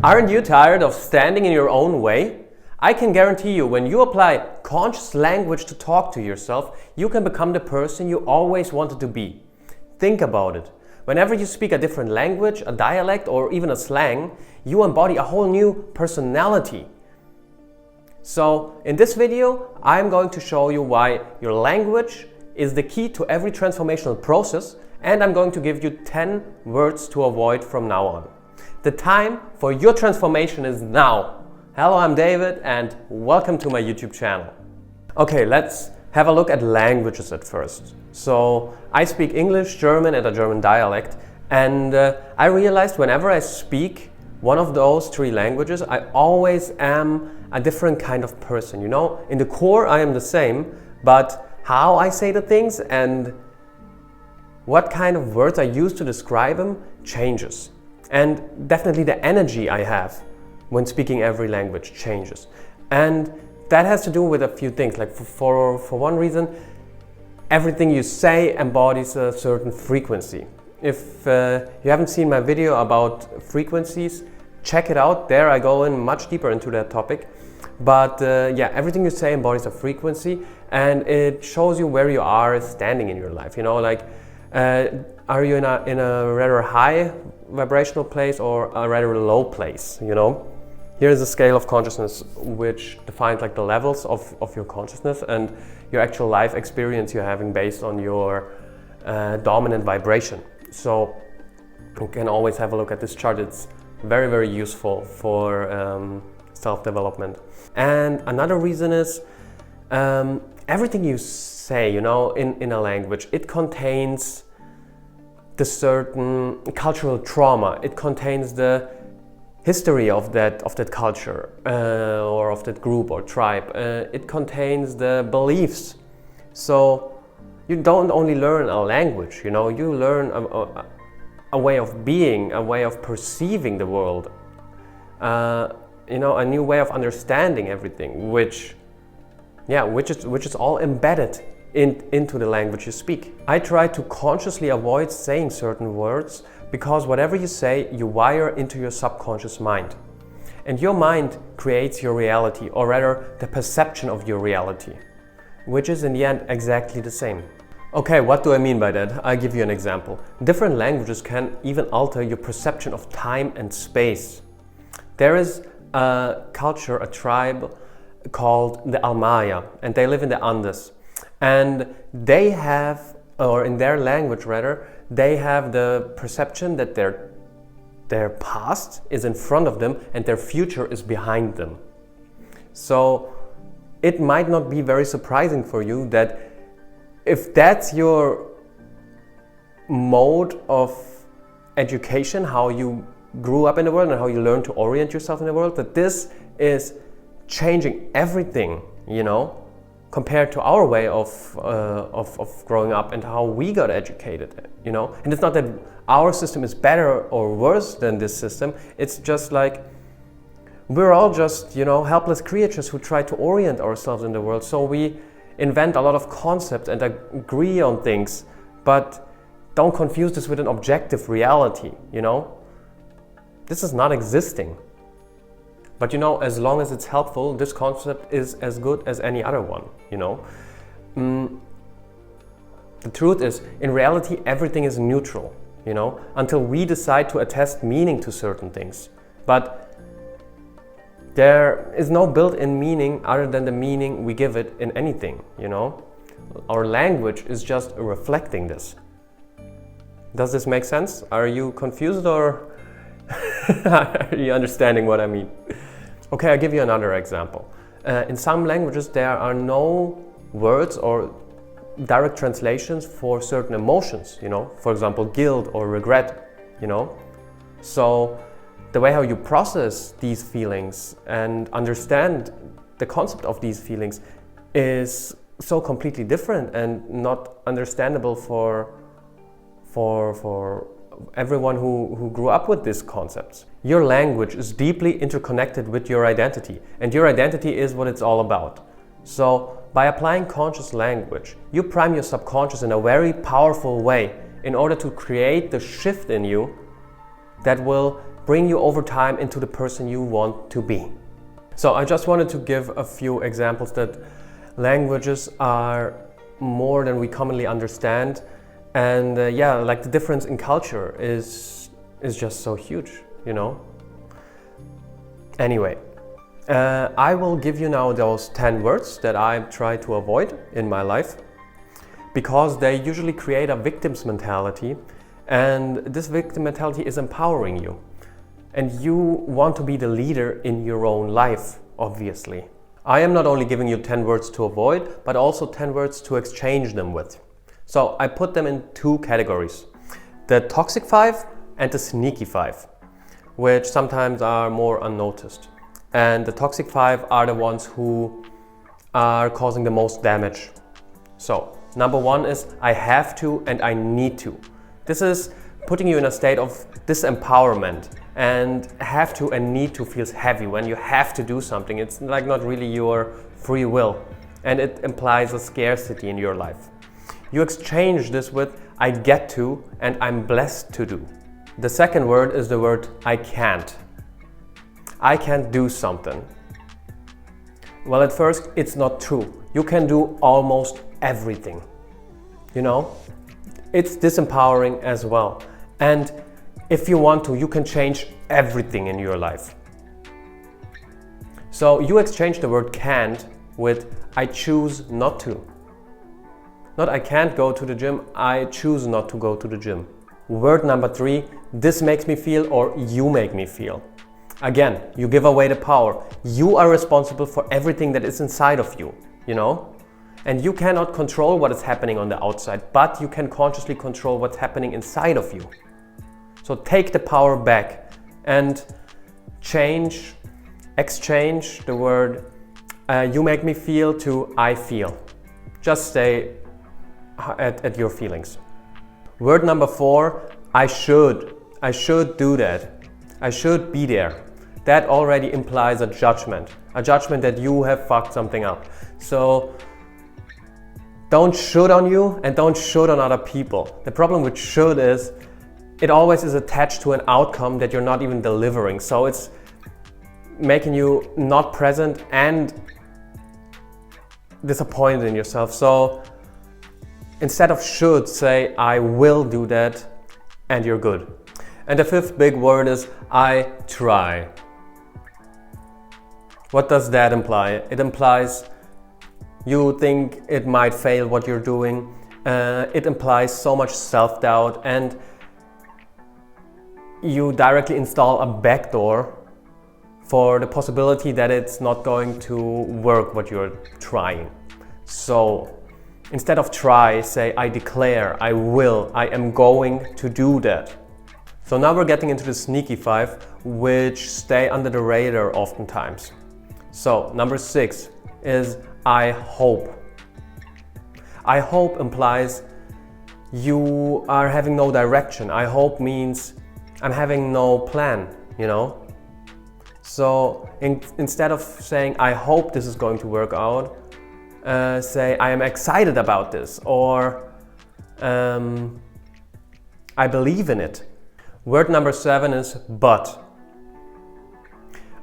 Aren't you tired of standing in your own way? I can guarantee you, when you apply conscious language to talk to yourself, you can become the person you always wanted to be. Think about it. Whenever you speak a different language, a dialect, or even a slang, you embody a whole new personality. So, in this video, I'm going to show you why your language is the key to every transformational process, and I'm going to give you 10 words to avoid from now on. The time for your transformation is now. Hello, I'm David and welcome to my YouTube channel. Okay, let's have a look at languages at first. So, I speak English, German and a German dialect, and I realized whenever I speak one of those three languages, I always am a different kind of person. You know, in the core I am the same, but how I say the things and what kind of words I use to describe them changes. And definitely the energy I have when speaking every language changes. And that has to do with a few things. Like for one reason, everything you say embodies a certain frequency. If you haven't seen my video about frequencies, check it out. There I go in much deeper into that topic. But yeah, everything you say embodies a frequency, and it shows you where you are standing in your life. You know, like are you in a rather high vibrational place or a rather low place? You know, here is a scale of consciousness which defines like the levels of your consciousness and your actual life experience you're having based on your dominant vibration. So you can always have a look at this chart. It's very, very useful for self-development. And another reason is everything you say, you know, in a language, it contains the certain cultural trauma. It contains the history of that culture or of that group or tribe. It contains the beliefs. So you don't only learn a language, you know, you learn a way of being, a way of perceiving the world, you know, a new way of understanding everything, which is all embedded into the language you speak. I try to consciously avoid saying certain words because whatever you say, you wire into your subconscious mind. And your mind creates your reality, or rather the perception of your reality, which is in the end exactly the same. Okay, what do I mean by that? I'll give you an example. Different languages can even alter your perception of time and space. There is a culture, a tribe called the Almaya, and they live in the Andes. And they have, or in their language rather, they have the perception that their past is in front of them and their future is behind them. So it might not be very surprising for you that if that's your mode of education, how you grew up in the world and how you learn to orient yourself in the world, that this is changing everything, you know, compared to our way of growing up and how we got educated, you know. And it's not that our system is better or worse than this system. It's just like we're all just, you know, helpless creatures who try to orient ourselves in the world. So we invent a lot of concepts and agree on things, but don't confuse this with an objective reality, you know. This is not existing. But you know, as long as it's helpful, this concept is as good as any other one, you know. The truth is, in reality, everything is neutral, you know, until we decide to attest meaning to certain things. But there is no built-in meaning other than the meaning we give it in anything, you know. Our language is just reflecting this. Does this make sense? Are you confused or are you understanding what I mean? Okay, I'll give you another example. In some languages there are no words or direct translations for certain emotions, you know, for example, guilt or regret, you know. So the way how you process these feelings and understand the concept of these feelings is so completely different and not understandable for everyone who grew up with these concepts. Your language is deeply interconnected with your identity, and your identity is what it's all about. So by applying conscious language, you prime your subconscious in a very powerful way in order to create the shift in you that will bring you over time into the person you want to be. So I just wanted to give a few examples that languages are more than we commonly understand, and yeah, like the difference in culture is just so huge, you know. Anyway, I will give you now those 10 words that I try to avoid in my life, because they usually create a victim's mentality, and this victim mentality is empowering you. And you want to be the leader in your own life, obviously. I am not only giving you 10 words to avoid, but also 10 words to exchange them with. So I put them in 2 categories: the toxic 5 and the sneaky 5, which sometimes are more unnoticed. And the toxic 5 are the ones who are causing the most damage. So number 1 is I have to and I need to. This is putting you in a state of disempowerment, and have to and need to feels heavy. When you have to do something, it's like not really your free will, and it implies a scarcity in your life. You exchange this with I get to and I'm blessed to do. The second word is the word I can't. I can't do something. Well, at first it's not true. You can do almost everything. You know? It's disempowering as well. And if you want to, you can change everything in your life. So you exchange the word can't with I choose not to. Not I can't go to the gym, I choose not to go to the gym. Word number 3, this makes me feel, or you make me feel. Again, you give away the power. You are responsible for everything that is inside of you, you know? And you cannot control what is happening on the outside, but you can consciously control what's happening inside of you. So take the power back and exchange the word you make me feel to I feel. Just stay at your feelings. Word number 4, I should do that. I should be there. That already implies a judgment that you have fucked something up. So don't should on you and don't should on other people. The problem with should is it always is attached to an outcome that you're not even delivering. So it's making you not present and disappointed in yourself. So instead of should, say I will do that and you're good. And the 5th big word is I try. What does that imply? It implies you think it might fail what you're doing. It implies so much self-doubt, and you directly install a backdoor for the possibility that it's not going to work what you're trying. So instead of try, say I declare, I will, I am going to do that. So now we're getting into the sneaky 5, which stay under the radar oftentimes. So number 6 is I hope. I hope implies you are having no direction. I hope means I'm having no plan, you know? So instead of saying I hope this is going to work out, say I am excited about this, or I believe in it. Word number 7 is but.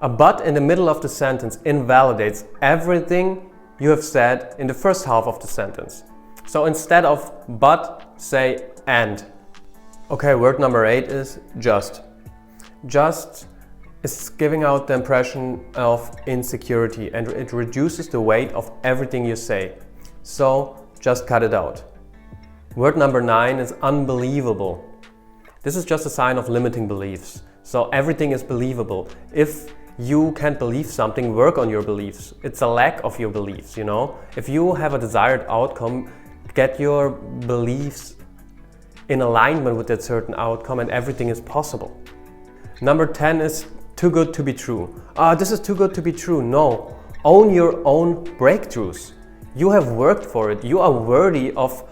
A but in the middle of the sentence invalidates everything you have said in the first half of the sentence. So instead of but, say and. Okay, word number 8 is just. Just is giving out the impression of insecurity, and it reduces the weight of everything you say. So just cut it out. Word number 9 is unbelievable. This is just a sign of limiting beliefs. So everything is believable. If you can't believe something, work on your beliefs. It's a lack of your beliefs, you know? If you have a desired outcome, get your beliefs in alignment with that certain outcome, and everything is possible. Number 10 is too good to be true. This is too good to be true. No, own your own breakthroughs. You have worked for it. You are worthy of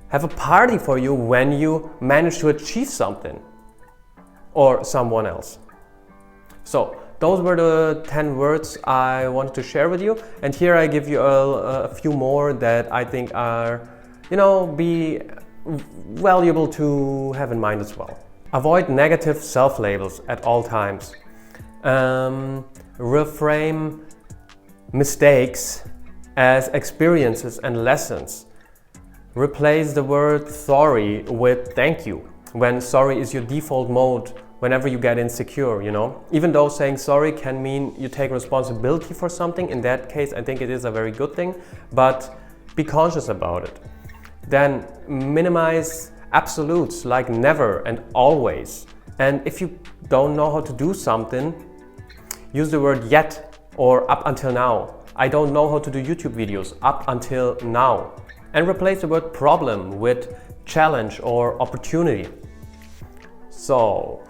have a party for you when you manage to achieve something or someone else. So those were the 10 words I wanted to share with you, and here I give you a few more that I think are, be valuable to have in mind as well. Avoid negative self-labels at all times. Reframe mistakes as experiences and lessons. Replace the word sorry with thank you, when sorry is your default mode whenever you get insecure, you know? Even though saying sorry can mean you take responsibility for something, in that case I think it is a very good thing, but be conscious about it. Then minimize absolutes like never and always. And if you don't know how to do something, use the word yet or up until now. I don't know how to do YouTube videos up until now. And replace the word problem with challenge or opportunity. So,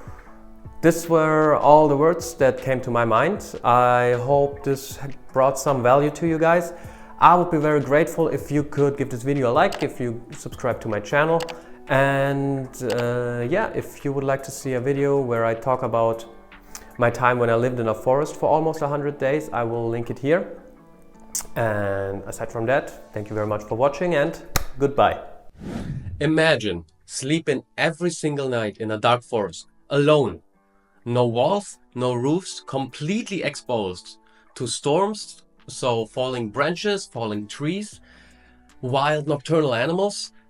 these were all the words that came to my mind. I hope this brought some value to you guys. I would be very grateful if you could give this video a like, if you subscribe to my channel, and yeah, if you would like to see a video where I talk about my time when I lived in a forest for almost 100 days, I will link it here. And aside from that, thank you very much for watching and goodbye. Imagine sleeping every single night in a dark forest, alone. No walls, no roofs, completely exposed to storms, so falling branches, falling trees, wild nocturnal animals,